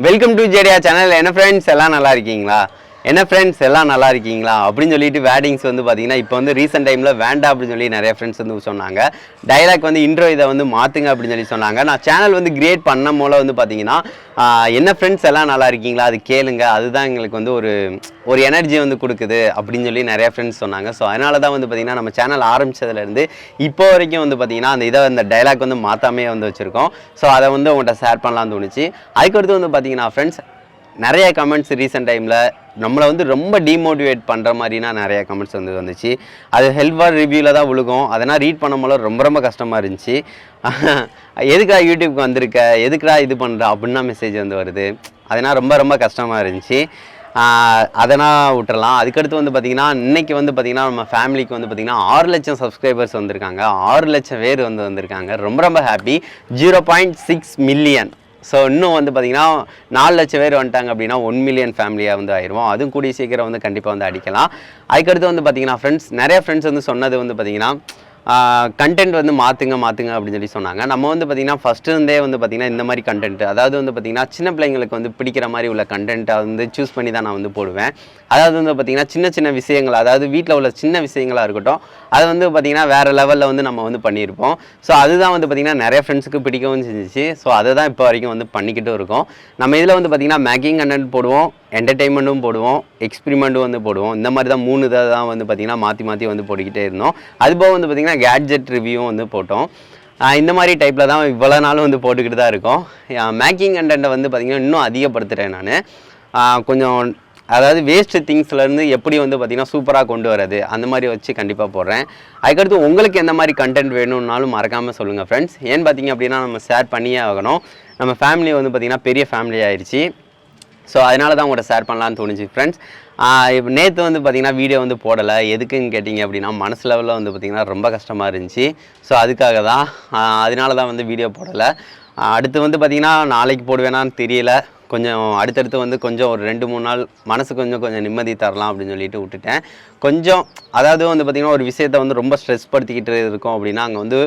Welcome to ஜேடியா channel. என்ன friends எல்லாம் நல்லா இருக்கீங்களா? அப்படின்னு சொல்லிட்டு வேர்டிங்ஸ் வந்து பார்த்தீங்கன்னா இப்போ வந்து ரீசெண்ட் டைமில் வேண்டாம் அப்படின்னு சொல்லி நிறைய ஃப்ரெண்ட்ஸ் வந்து சொன்னாங்க. டைலாக் வந்து இன்ட்ரோ இதை வந்து மாற்றுங்க அப்படின்னு சொல்லி சொன்னாங்க. நான் சேனல் வந்து கிரியேட் பண்ண போல வந்து பார்த்தீங்கன்னா என்ன ஃப்ரெண்ட்ஸ் எல்லாம் நல்லா இருக்கீங்களா அது கேளுங்க, அதுதான் எங்களுக்கு வந்து ஒரு எனர்ஜி வந்து கொடுக்குது அப்படின்னு சொல்லி நிறைய ஃப்ரெண்ட்ஸ் சொன்னாங்க. ஸோ அதனால தான் வந்து பார்த்தீங்கன்னா நம்ம சேனல் ஆரம்பித்ததுலேருந்து இப்போ வரைக்கும் வந்து பார்த்தீங்கன்னா அந்த டைலாக் வந்து மாற்றாமே வந்து வச்சுருக்கோம். ஸோ அதை வந்து உங்கள்கிட்ட ஷேர் பண்ணலாம்னு தோணுச்சு. அதுக்கடுத்து வந்து பார்த்தீங்கன்னா ஃப்ரெண்ட்ஸ் நிறைய கமெண்ட்ஸ் ரீசெண்ட் டைமில் நம்மளை வந்து ரொம்ப டிமோட்டிவேட் பண்ணுற மாதிரினா நிறைய கமெண்ட்ஸ் வந்து வந்துச்சு. அது ஹெல்ப்ஃபார் ரிவ்யூவில் தான் விழுகும். அதனால் ரீட் பண்ணும்போது ரொம்ப கஷ்டமாக இருந்துச்சு. எதுக்குடா யூடியூப்க்கு வந்திருக்க, எதுக்குடா இது பண்ணுற அப்படின்னா மெசேஜ் வந்து வருது. அதனால் ரொம்ப கஷ்டமாக இருந்துச்சு. அதனால் விட்டுறலாம். அதுக்கடுத்து வந்து பார்த்திங்கன்னா இன்றைக்கி வந்து பார்த்திங்கன்னா நம்ம ஃபேமிலிக்கு வந்து பார்த்திங்கன்னா 6 லட்சம் சப்ஸ்கிரைபர்ஸ் வந்திருக்காங்க. 6 லட்சம் பேர் வந்து வந்திருக்காங்க. ரொம்ப ஹாப்பி. 0.6 மில்லியன். ஸோ இன்னும் வந்து பார்த்திங்கன்னா 4 லட்சம் பேர் வந்துட்டாங்க அப்படின்னா 1 மில்லியன் ஃபேமிலியாக வந்து ஆயிடுவோம். அதுவும் கூடிய சீக்கிரம் வந்து கண்டிப்பாக வந்து அடிக்கலாம். அதுக்கடுத்து வந்து பார்த்திங்கன்னா ஃப்ரெண்ட்ஸ் நிறைய ஃப்ரெண்ட்ஸ் வந்து சொன்னது வந்து பார்த்திங்கன்னா கண்டென்ட் வந்து மாற்றுங்க அப்படின்னு சொல்லி சொன்னாங்க. நம்ம வந்து பார்த்திங்கன்னா ஃபஸ்ட்டு இருந்தே வந்து பார்த்திங்கன்னா இந்த மாதிரி கண்டென்ட், அதாவது வந்து பார்த்திங்கன்னா சின்ன பிள்ளைங்களுக்கு வந்து பிடிக்கிற மாதிரி உள்ள கண்டென்ட்டை வந்து சூஸ் பண்ணி தான் நான் வந்து போடுவேன். அதாவது வந்து பார்த்திங்கன்னா சின்ன விஷயங்கள், அதாவது வீட்டில் உள்ள சின்ன விஷயங்களாக இருக்கட்டும், அது வந்து பார்த்திங்கன்னா வேறு லெவலில் வந்து நம்ம வந்து பண்ணியிருப்போம். ஸோ அதுதான் வந்து பார்த்திங்கன்னா நிறைய ஃப்ரெண்ட்ஸுக்கு பிடிக்கவும் செஞ்சிச்சு. ஸோ அதை தான் இப்போ வரைக்கும் வந்து பண்ணிக்கிட்டும் இருக்கோம். நம்ம இதில் வந்து பார்த்திங்கன்னா மேக்கிங் கண்டென்ட் போடுவோம், என்டர்டெயின்மெண்ட்டும் போடுவோம், எக்ஸ்பிரிமெண்ட்டும் வந்து போடுவோம். இந்த மாதிரி தான் 3 இதை தான் வந்து பார்த்திங்கன்னா மாற்றி வந்து போட்டுக்கிட்டே இருந்தோம். அதுபோக வந்து பார்த்திங்கன்னா கேட்ஜெட் ரிவ்யூவும் வந்து போட்டோம். இந்த மாதிரி டைப்பில் தான் இவ்வளோ நாளும் வந்து போட்டுக்கிட்டு தான் இருக்கோம். மேக்கிங் கண்டென்ட்டை வந்து பார்த்திங்கன்னா இன்னும் அதிகப்படுத்துகிறேன் நான். கொஞ்சம் அதாவது வேஸ்ட்டு திங்ஸ்லேருந்து எப்படி வந்து பார்த்திங்கன்னா சூப்பராக கொண்டு வரது அந்த மாதிரி வச்சு கண்டிப்பாக போடுறேன். அதுக்கடுத்து உங்களுக்கு எந்த மாதிரி கண்டென்ட் வேணும்னாலும் மறக்காமல் சொல்லுங்கள் ஃப்ரெண்ட்ஸ். ஏன்னு பார்த்திங்க அப்படின்னா நம்ம ஷேர் பண்ணியே ஆகணும். நம்ம ஃபேமிலி வந்து பார்த்திங்கன்னா பெரிய ஃபேமிலி ஆயிடுச்சு. ஸோ அதனால தான் உங்கள்கிட்ட ஷேர் பண்ணலான்னு தோணுச்சு ஃப்ரெண்ட்ஸ். இப்போ நேற்று வந்து பார்த்திங்கன்னா வீடியோ வந்து போடலை. எதுக்குன்னு கேட்டிங்க அப்படின்னா மனசு லெவலில் வந்து பார்த்திங்கன்னா ரொம்ப கஷ்டமாக இருந்துச்சு. ஸோ அதுக்காக தான் அதனால தான் வந்து வீடியோ போடலை. அடுத்து வந்து பார்த்திங்கன்னா நாளைக்கு போடுவேனான்னு தெரியல. கொஞ்சம் அடுத்தடுத்து வந்து கொஞ்சம் ஒரு 2-3 நாள் மனசு கொஞ்சம் நிம்மதி தரலாம் அப்படின்னு சொல்லிட்டு விட்டுட்டேன். கொஞ்சம் அதாவது வந்து பார்த்திங்கன்னா ஒரு விஷயத்தை வந்து ரொம்ப ஸ்ட்ரெஸ் படுத்திக்கிட்டு இருக்கோம் அப்படின்னா அங்கே வந்து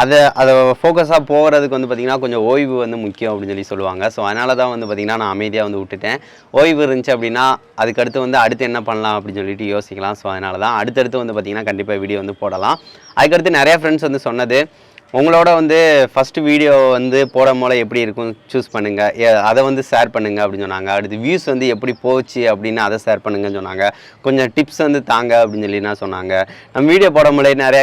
அதை ஃபோக்கஸாக போகிறதுக்கு வந்து பார்த்திங்கன்னா கொஞ்சம் ஓய்வு வந்து முக்கியம் அப்படின்னு சொல்லி சொல்லுவாங்க. ஸோ அதனால தான் வந்து பார்த்திங்கன்னா நான் அமைதியாக வந்து விட்டுட்டேன். ஓய்வு இருந்துச்சு அப்படின்னா அதுக்கடுத்து வந்து அடுத்து என்ன பண்ணலாம் அப்படின்னு சொல்லிட்டு யோசிக்கலாம். ஸோ அதனால தான் அடுத்தடுத்து வந்து பார்த்திங்கன்னா கண்டிப்பாக வீடியோ வந்து போடலாம். அதுக்கடுத்து நிறையா ஃப்ரெண்ட்ஸ் வந்து சொன்னது, உங்களோட வந்து ஃபஸ்ட்டு வீடியோ வந்து போடும் போல எப்படி இருக்கும் சூஸ் பண்ணுங்கள், அதை வந்து ஷேர் பண்ணுங்கள் அப்படின்னு சொன்னாங்க. அடுத்து வியூஸ் வந்து எப்படி போச்சு அப்படின்னு அதை ஷேர் பண்ணுங்கன்னு சொன்னாங்க. கொஞ்சம் டிப்ஸ் வந்து தாங்க அப்படின்னு சொல்லி நான் சொன்னாங்க. நம்ம வீடியோ போட முடியல நிறைய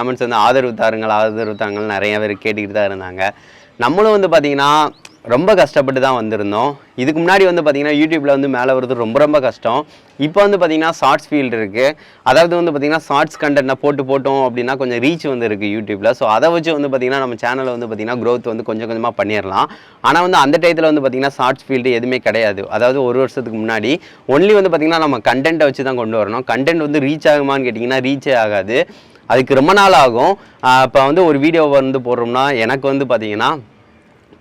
கமெண்ட்ஸ் வந்து ஆதரவு தாருங்கள் நிறைய பேர் கேட்டுக்கிட்டு தான் இருந்தாங்க. நம்மளும் வந்து பார்த்திங்கன்னா ரொம்ப கஷ்டப்பட்டு தான் வந்திருந்தோம். இதுக்கு முன்னாடி வந்து பார்த்திங்கன்னா யூடியூப்பில் வந்து மேலே வருது ரொம்ப கஷ்டம். இப்போ வந்து பார்த்திங்கன்னா ஷார்ட்ஸ் ஃபீல்டு இருக்குது. அதாவது வந்து பார்த்திங்கன்னா ஷார்ட்ஸ் கண்டென்ட்டை போட்டோம் அப்படின்னா கொஞ்சம் ரீச் வந்து இருக்குது யூடியூப்பில். ஸோ அதை வச்சு வந்து பார்த்திங்கன்னா நம்ம சேனலை வந்து பார்த்திங்கன்னா க்ரோத் வந்து கொஞ்சமாக பண்ணிடலாம். ஆனால் வந்து அந்த டயத்தில் வந்து பார்த்திங்கன்னா ஷார்ட்ஸ் ஃபீல்டு எதுவுமே கிடையாது. அதாவது ஒரு வருஷத்துக்கு முன்னாடி ஒன்லி வந்து பார்த்திங்கன்னா நம்ம கண்டென்ட்டை வச்சு தான் கொண்டு வரணும். கண்டென்ட் வந்து ரீச் ஆகுமான்னு கேட்டிங்கன்னா ரீச்சே ஆகாது. அதுக்கு ரொம்ப நாள் ஆகும். இப்போ வந்து ஒரு வீடியோ வந்து போடுறோம்னா எனக்கு வந்து பார்த்திங்கன்னா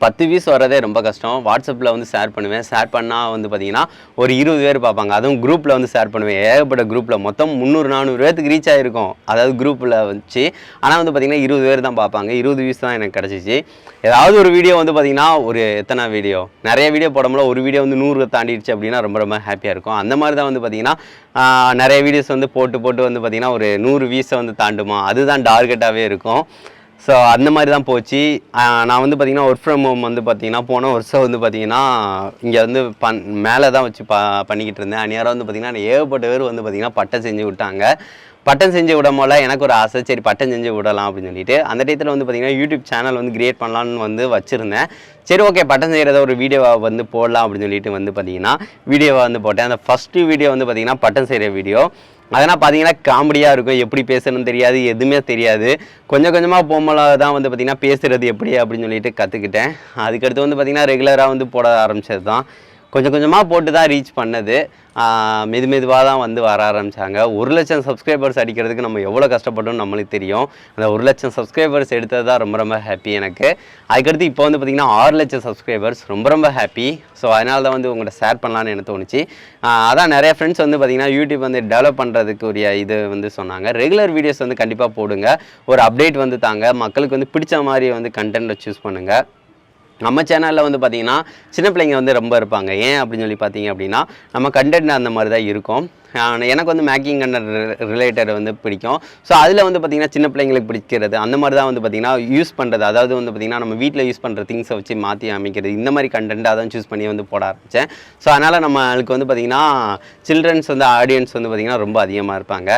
10 வியூஸ் வரதே ரொம்ப கஷ்டம். வாட்ஸ்அப்பில் வந்து ஷேர் பண்ணுவேன். ஷேர் பண்ணால் வந்து பார்த்திங்கன்னா ஒரு 20 பேர் பார்ப்பாங்க. அதுவும் குரூப்பில் வந்து ஷேர் பண்ணுவேன். ஏகப்பட்ட குரூப்பில் மொத்தம் 300-400 பேருக்கு ரீச் ஆகிருக்கும். அதாவது குரூப்பில் வச்சு. ஆனால் வந்து பார்த்திங்கன்னா 20 பேர் தான் பார்ப்பாங்க. 20 வியூஸ் தான் எனக்கு கிடச்சிச்சு. ஏதாவது ஒரு வீடியோ வந்து பார்த்திங்கன்னா ஒரு எத்தனை வீடியோ நிறைய வீடியோ போடும்போது ஒரு வீடியோ வந்து 100 தாண்டிடுச்சு அப்படின்னா ரொம்ப ஹாப்பியாக இருக்கும். அந்த மாதிரி தான் வந்து பார்த்திங்கன்னா நிறைய வீடியோஸ் வந்து போட்டு வந்து பார்த்திங்கன்னா ஒரு 100 வியூஸை வந்து தாண்டுமா, அதுதான் டார்கெட்டாகவே இருக்கும். ஸோ அந்த மாதிரி தான் போச்சு. நான் வந்து பார்த்திங்கன்னா ஒர்க் ஃப்ரம் ஹோம் வந்து பார்த்திங்கன்னா போன வருஷம் வந்து பார்த்திங்கன்னா இங்கே வந்து மேலே தான் வச்சு பண்ணிக்கிட்டு இருந்தேன். அந்நேரம் வந்து பார்த்திங்கன்னா ஏகப்பட்ட பேர் வந்து பார்த்திங்கன்னா பட்டம் செஞ்சு விட்டாங்க. பட்டம் செஞ்சு விடும் போல எனக்கு ஒரு ஆசை, சரி பட்டம் செஞ்சு விடலாம் அப்படின்னு சொல்லிட்டு அந்த டயத்தில் வந்து பார்த்திங்கன்னா யூடியூப் சேனல் வந்து கிரியேட் பண்ணலான்னு வந்து வச்சுருந்தேன். சரி ஓகே பட்டம் செய்கிறத ஒரு வீடியோவை வந்து போடலாம் அப்படின்னு சொல்லிட்டு வந்து பார்த்திங்கன்னா வீடியோவை வந்து போட்டேன். அந்த ஃபஸ்ட்டு வீடியோ வந்து பார்த்திங்கன்னா பட்டம் செய்கிற வீடியோ. அதனால் பார்த்தீங்கன்னா காமெடியாக இருக்கும். எப்படி பேசணும்னு தெரியாது, எதுவுமே தெரியாது. கொஞ்சமாக போகும்போது தான் வந்து பார்த்திங்கன்னா பேசுகிறது எப்படி அப்படின்னு சொல்லிட்டு கற்றுக்கிட்டேன். அதுக்கடுத்து வந்து பார்த்திங்கன்னா ரெகுலராக வந்து போட ஆரம்பித்தது தான். கொஞ்சமாக போட்டு தான் ரீச் பண்ணது. மெதுவாக தான் வந்து வர ஆரம்பித்தாங்க. 1 லட்சம் சப்ஸ்கிரைபர்ஸ் அடிக்கிறதுக்கு நம்ம எவ்வளோ கஷ்டப்பட்டோம்னு நம்மளுக்கு தெரியும். அந்த 1 லட்சம் சப்ஸ்கிரைபர்ஸ் எடுத்தது தான் ரொம்ப ஹாப்பி எனக்கு. அதுக்கடுத்து இப்போ வந்து பார்த்திங்கன்னா 6 லட்சம் சப்ஸ்கிரைபர்ஸ் ரொம்ப ஹாப்பி. ஸோ அதனால தான் வந்து உங்கள்கிட்ட ஷேர் பண்ணலான்னு எனக்கு தோணுச்சு. அதான் நிறைய ஃப்ரெண்ட்ஸ் வந்து பார்த்திங்கன்னா யூடியூப் வந்து டெவலப் பண்ணுறதுக்குரிய இது வந்து சொன்னாங்க. ரெகுலர் வீடியோஸ் வந்து கண்டிப்பாக போடுங்க, ஒரு அப்டேட் வந்து தாங்க, மக்களுக்கு வந்து பிடிச்ச மாதிரி வந்து கண்டென்ட்டை சூஸ் பண்ணுங்கள். நம்ம சேனலில் வந்து பார்த்திங்கன்னா சின்ன பிள்ளைங்க வந்து ரொம்ப இருப்பாங்க. ஏன் அப்படின்னு சொல்லி பார்த்தீங்க அப்படின்னா நம்ம கண்டென்ட் அந்த மாதிரி தான் இருக்கும். எனக்கு வந்து மேக்கிங் கண்டென்ட் ரிலேட்டட் வந்து பிடிக்கும். ஸோ அதில் வந்து பார்த்திங்கன்னா சின்ன பிள்ளைங்களுக்கு பிடிக்கிறது அந்த மாதிரி தான் வந்து பார்த்திங்கன்னா யூஸ் பண்ணுறது. அதாவது வந்து பார்த்திங்கன்னா நம்ம வீட்டில் யூஸ் பண்ணுற திங்ஸை வச்சு மாற்றி அமைக்கிறது இந்த மாதிரி கண்டென்ட் அதான் சூஸ் பண்ணி வந்து போட ஆரம்பித்தேன். ஸோ அதனால் நம்மளுக்கு வந்து பார்த்திங்கன்னா சில்ட்ரன்ஸ் வந்து ஆடியன்ஸ் வந்து பார்த்திங்கன்னா ரொம்ப அதிகமாக இருப்பாங்க.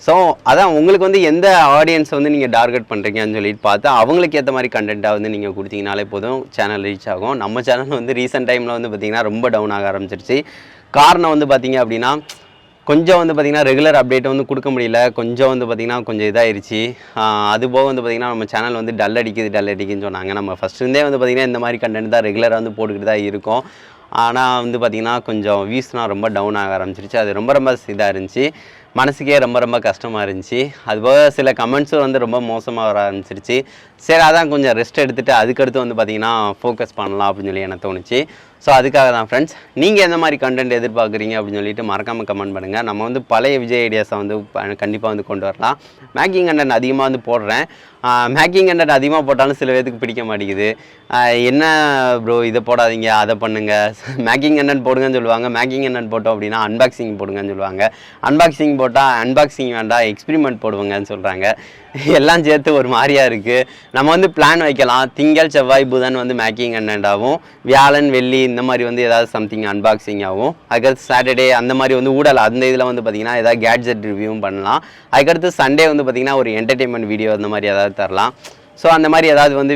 ஸோ அதான் உங்களுக்கு வந்து எந்த ஆடியன்ஸை வந்து நீங்கள் டார்கெட் பண்ணுறீங்கன்னு சொல்லிட்டு பார்த்து அவங்களுக்கு ஏற்ற மாதிரி கண்டென்ட்டாக வந்து நீங்கள் கொடுத்தீங்கனாலே போதும் சேனல் ரீச் ஆகும். நம்ம சேனல் வந்து ரீசெண்ட் டைமில் வந்து பார்த்திங்கன்னா ரொம்ப டவுன் ஆக ஆரம்பிச்சிருச்சு. காரணம் வந்து பார்த்திங்க அப்படின்னா கொஞ்சம் வந்து பார்த்திங்கன்னா ரெகுலர் அப்டேட் வந்து கொடுக்க முடியல. கொஞ்சம் வந்து பார்த்திங்கன்னா கொஞ்சம் இதாகிருச்சு. அதுபோக வந்து பார்த்திங்கன்னா நம்ம சேனல் வந்து டல் அடிக்குதுன்னு சொன்னாங்க. நம்ம ஃபஸ்ட்டுருந்தே வந்து பார்த்திங்கன்னா இந்த மாதிரி கண்டென்ட் தான் ரெகுலராக வந்து போட்டுக்கிட்டு தான் இருக்கும். ஆனால் வந்து பார்த்திங்கன்னா கொஞ்சம் வியூஸ்னால் ரொம்ப டவுன் ஆக ஆரம்பிச்சிருச்சு. அது ரொம்ப இதாக இருந்துச்சு. மனசுக்கே ரொம்ப கஷ்டமாக இருந்துச்சு. அதுபோக சில கமெண்ட்ஸும் வந்து ரொம்ப மோசமாக வர ஆரம்பிச்சிருச்சு. சரி அதான் கொஞ்சம் ரெஸ்ட் எடுத்துகிட்டு அதுக்கடுத்து வந்து பார்த்திங்கன்னா ஃபோக்கஸ் பண்ணலாம் அப்படின்னு சொல்லி எனக்கு தோணுச்சு. ஸோ அதுக்காக தான் ஃப்ரெண்ட்ஸ், நீங்கள் எந்த மாதிரி கண்டென்ட் எதிர்பார்க்குறீங்க அப்படின்னு சொல்லிட்டு மறக்காமல் கமெண்ட் பண்ணுங்கள். நம்ம வந்து பழைய விஜய் ஐடியாஸை வந்து கண்டிப்பாக வந்து கொண்டு வரலாம். மேக்கிங் கண்டென்ட் அதிகமாக வந்து போடுறேன். மேக்கிங் கண்டென்ட் அதிகமாக போட்டாலும் சில பேருக்கு பிடிக்க மாட்டேங்குது. என்ன ப்ரோ இதை போடாதீங்க அதை பண்ணுங்கள், மேக்கிங் கண்டென்ட் போடுங்கன்னு சொல்லுவாங்க. மேக்கிங் கண்டென்ட் போட்டோம் அப்படின்னா அன்பாக்சிங் போடுங்கன்னு சொல்லுவாங்க. அன்பாக்சிங் போட்டால் அன்பாக்சிங் வேண்டாம் எக்ஸ்பிரிமெண்ட் போடுவாங்கன்னு சொல்கிறாங்க. எல்லாம் சேர்த்து ஒரு மாதிரியாக இருக்குது. நம்ம வந்து பிளான் வைக்கலாம். திங்கள் செவ்வாய் புதன் வந்து மேக்கிங் கண்டென்ட் ஆகும். வியாழன் வெள்ளி இந்த மாதிரி வந்து ஏதாவது சம்திங் அன்பாக்சிங் ஆகும். அதுக்கடுத்து சாட்டர்டே அந்த மாதிரி வந்து ஊடல் அந்த இதில் வந்து பார்த்திங்கன்னா ஏதாவது கேட்ஜெட் ரிவ்யூவும் பண்ணலாம். அதுக்கடுத்து சண்டே வந்து பார்த்திங்கன்னா ஒரு என்டர்டெயின்மெண்ட் வீடியோ அந்த மாதிரி ஏதாவது தரலாம். ஸோ அந்த மாதிரி ஏதாவது வந்து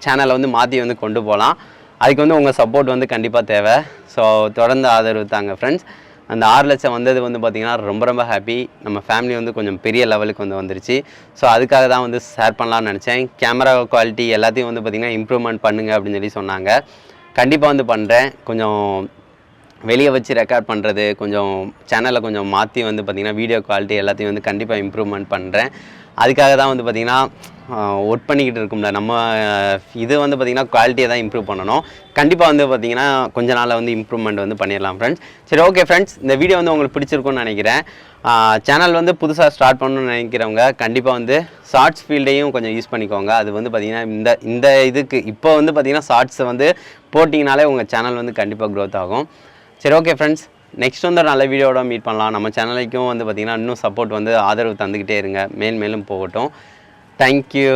சேனலை வந்து மாற்றி வந்து கொண்டு போகலாம். அதுக்கு வந்து உங்கள் சப்போர்ட் வந்து கண்டிப்பாக தேவை. ஸோ தொடர்ந்து ஆதரவு தாங்க ஃப்ரெண்ட்ஸ். அந்த 6 லட்சம் வந்தது வந்து பார்த்திங்கன்னா ரொம்ப ஹாப்பி. நம்ம ஃபேமிலி வந்து கொஞ்சம் பெரிய லெவலுக்கு வந்து வந்துருச்சு. ஸோ அதுக்காக தான் வந்து ஷேர் பண்ணலான்னு நினச்சேன். கேமரா குவாலிட்டி எல்லாத்தையும் வந்து பார்த்திங்கன்னா இம்ப்ரூவ்மெண்ட் பண்ணுங்கள் அப்படின்னு சொல்லி சொன்னாங்க. கண்டிப்பாக வந்து பண்ணுறேன். கொஞ்சம் வெளியே வச்சு ரெக்கார்ட் பண்ணுறது, கொஞ்சம் சேனலை கொஞ்சம் மாற்றி வந்து பார்த்திங்கன்னா வீடியோ குவாலிட்டி எல்லாத்தையும் வந்து கண்டிப்பாக இம்ப்ரூவ்மெண்ட் பண்ணுறேன். அதுக்காக தான் வந்து பார்த்திங்கன்னா ஒர்க் பண்ணிக்கிட்டு இருக்கும்ல நம்ம இது வந்து பார்த்திங்கன்னா குவாலிட்டியை தான் இம்ப்ரூவ் பண்ணணும். கண்டிப்பாக வந்து பார்த்திங்கன்னா கொஞ்ச நாளில் வந்து இம்ப்ரூவ்மெண்ட் வந்து பண்ணிடலாம் ஃப்ரெண்ட்ஸ். சரி ஓகே ஃப்ரெண்ட்ஸ், இந்த வீடியோ வந்து உங்களுக்கு பிடிச்சிருக்கும்னு நினைக்கிறேன். சேனல் வந்து புதுசாக ஸ்டார்ட் பண்ணணும்னு நினைக்கிறவங்க கண்டிப்பாக வந்து ஷார்ட்ஸ் ஃபீல்டையும் கொஞ்சம் யூஸ் பண்ணிக்கோங்க. அது வந்து பார்த்திங்கன்னா இந்த இதுக்கு இப்போ வந்து பார்த்திங்கன்னா ஷார்ட்ஸை வந்து போட்டிங்கனாலே உங்கள் சேனல் வந்து கண்டிப்பாக க்ரோத் ஆகும். சரி ஓகே ஃப்ரெண்ட்ஸ், நெக்ஸ்ட் வந்து ஒரு நல்ல வீடியோவோட மீட் பண்ணலாம். நம்ம சேனலுக்கும் வந்து பார்த்திங்கன்னா இன்னும் சப்போர்ட் வந்து ஆதரவு தந்துக்கிட்டே இருங்க. மேலும் போகட்டும். தேங்க்யூ.